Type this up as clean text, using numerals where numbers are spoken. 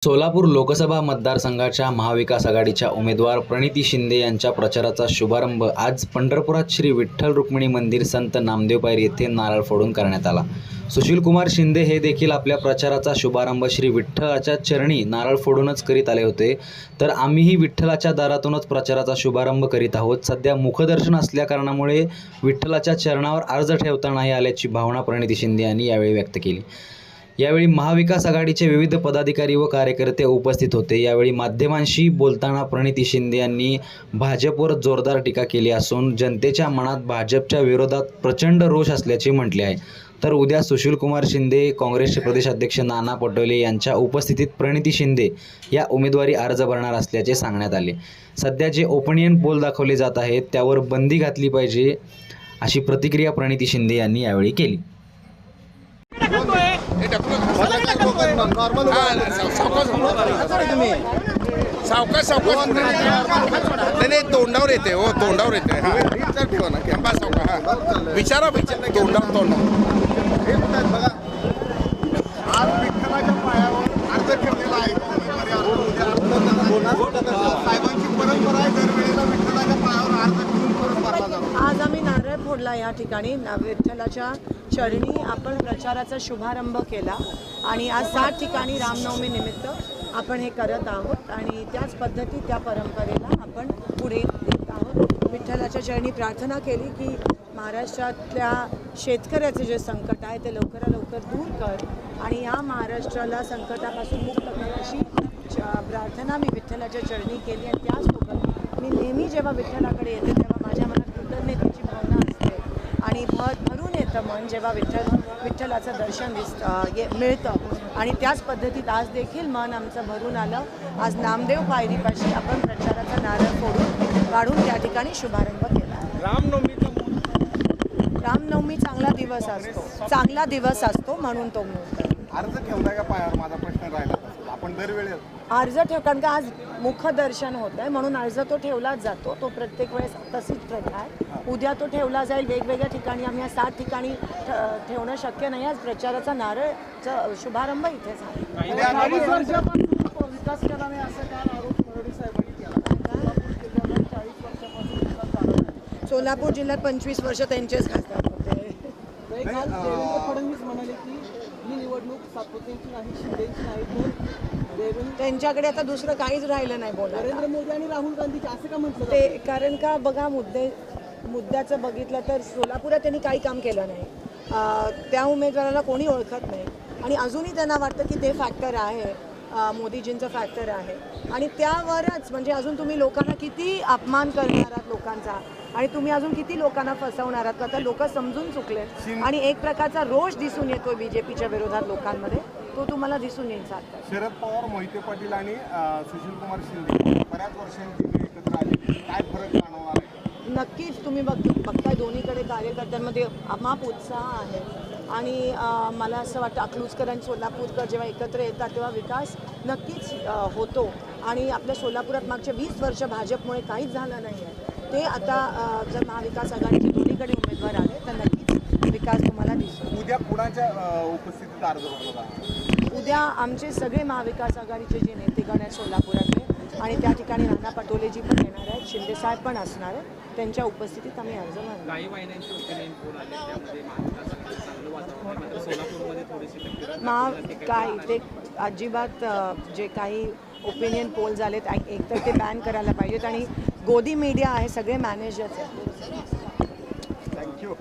सोलापूर लोकसभा मतदारसंघाच्या महाविकास आघाडीच्या उमेदवार प्रणिती शिंदे यांच्या प्रचाराचा शुभारंभ आज पंढरपुरात श्री विठ्ठल रुक्मिणी मंदिर संत नामदेव पायरी येथे नारळ फोडून करण्यात आला। सुशीलकुमार शिंदे हे देखील आपल्या प्रचाराचा शुभारंभ श्री विठ्ठलाच्या चरणी नारळ फोडूनच करीत आले होते। तर आम्हीही विठ्ठलाच्या दारातूनच प्रचाराचा शुभारंभ करीत आहोत। सध्या मुखदर्शन असल्याकारणामुळे विठ्ठलाच्या चरणावर अर्ज ठेवता नाही आल्याची भावना प्रणिती शिंदे यांनी यावेळी व्यक्त केली। यावेळी महाविकास आघाडीचे विविध पदाधिकारी व कार्यकर्ते उपस्थित होते। यावेळी माध्यमांशी बोलताना प्रणिती शिंदे यांनी भाजपवर जोरदार टीका केली असून जनतेच्या मनात भाजपच्या विरोधात प्रचंड रोष असल्याचे म्हटले आहे। तर उद्या सुशीलकुमार शिंदे, काँग्रेसचे प्रदेशाध्यक्ष नाना पटोले यांच्या उपस्थितीत प्रणिती शिंदे या उमेदवारी अर्ज भरणार असल्याचे सांगण्यात आले। सध्या जे ओपिनियन पोल दाखवले जात आहेत त्यावर बंदी घातली पाहिजे अशी प्रतिक्रिया प्रणिती शिंदे यांनी यावेळी केली। सावकाश नाही तोंडावर येते हो, तोंडावर येते ठेवा ना कॅम्पा सावकाश विचारा तोंडावर आज विठ्ठलाच्या पायावर अर्ज ठेवलेला आहे। साहेबांची परंपरा आहे, दरवेळेला विठ्ठलाच्या पायावर अर्ज ठेवून परत भरला जातो। आज आम्ही नारळ फोडला या ठिकाणी विठ्ठलाच्या चरणी आपण प्रचाराचा शुभारंभ केला आणि आज 7 ठिकाणी रामनवमी निमित्त आपण हे करत आहोत आणि त्याच पद्धती त्या परंपरेला आपण पुढे नेत आहोत। विठ्ठलाच्या चरणी प्रार्थना केली की महाराष्ट्रातल्या शेतकऱ्याचे जे संकट आहे ते लवकरात लवकर दूर कर आणि या महाराष्ट्राला संकटापासून मुक्त कर अशी प्रार्थना मी विठ्ठलाच्या चरणी केली। आणि त्याचसोबत मी नेहमी जेव्हा विठ्ठलाकडे येते तेव्हा माझ्या मनात कृतज्ञतेची भावना असते आणि भरून येतं मन जेव्हा विठ्ठलाचं दर्शन मिळतं आणि त्याच पद्धतीत आज देखील मन आमचं भरून आलं। आज नामदेव पायरीपाशी आपण प्रचाराचा नारळ काढून त्या ठिकाणी शुभारंभ केला। रामनवमी चांगला दिवस असतो म्हणून तो अर्ज ठेवलाय का पायावर, माझा प्रश्न राहिला। आपण दरवेळेस अर्ज कारण का आज मुखदर्शन होत आहे म्हणून अर्ज तो ठेवलाच जातो। तो प्रत्येक वेळेस तशीच प्रथा आहे। उद्या तो ठेवला जाईल वेगवेगळ्या ठिकाणी। आम्ही या 7 ठिकाणी ठेवणं शक्य नाही। आज प्रचाराचा नारळचा शुभारंभ इथे झाला। विकास केला नाही असं काय आरोप फडणवीस साहेबांनी केला। सोलापूर जिल्ह्यात 25 वर्ष त्यांचेच खासदार होते। फडणवीस म्हणाले की ही निवडणूक सातपुतेची नाही, शिंदेची नाही, त्यांच्याकडे आता दुसरं काहीच राहिलं नाही बोला। नरेंद्र मोदी आणि राहुल गांधीचे असं का म्हटलं ते कारण का बघा मुद्द्याचं बघितलं तर सोलापुरात त्यांनी काही काम केलं नाही। त्या उमेदवाराला कोणी ओळखत नाही आणि अजूनही त्यांना वाटतं की ते फॅक्टर आहे, मोदीजींचं फॅक्टर आहे आणि त्यावरच म्हणजे अजून तुम्ही लोकांना किती अपमान करणार आहात लोकांचा आणि तुम्ही अजून किती लोकांना फसवणार आहात। आता लोक समजून चुकले आणि एक प्रकारचा रोष दिसून येतोय बीजेपीच्या विरोधात लोकांमध्ये, तो तुम्हाला दिसून येईल। शरद पवार, मोहिते पाटील आणि सुशीलकुमार शिंदे बऱ्याच वर्षांची एकत्र आले, काय फरक जाणवणार आहे? नक्कीच तुम्ही बघताय दोन्हीकडे कार्यकर्त्यांमध्ये अमाप उत्साह आहे आणि मला असं वाटतं अकलूजकर आणि सोलापूरकर जेव्हा एकत्र येतात तेव्हा विकास नक्कीच होतो आणि आपल्या सोलापुरात मागच्या 20 वर्ष भाजपमुळे काहीच झालं नाही आहे। ते आता जर महाविकास आघाडीचे दोन्हीकडे उमेदवार आले तर नक्कीच विकास तुम्हाला दिसतो। उद्या कुणाच्या उपस्थितीत अर्ज भरला? उद्या आमचे सगळे महाविकास आघाडीचे जे नेतेगण आहेत सोलापुरातले आणि त्या ठिकाणी नाना पटोलेजी पण येणार आहेत, शिंदेसाहेब पण असणार आहेत, त्यांच्या उपस्थितीत आम्ही अर्ज भरणार। काही महिन्यांची ओपिनियन पोल आले त्यामध्ये महाविकास आघाडी चांगलं वातावरण आहे, मात्र सोलापूरमध्ये थोडीशी काय ते अजिबात जे काही ओपिनियन पोल झालेत एक तर ते बॅन करायला पाहिजेत आणि गोदी मीडिया आहे सगळे मॅनेजर्स आहेत। थँक्यू।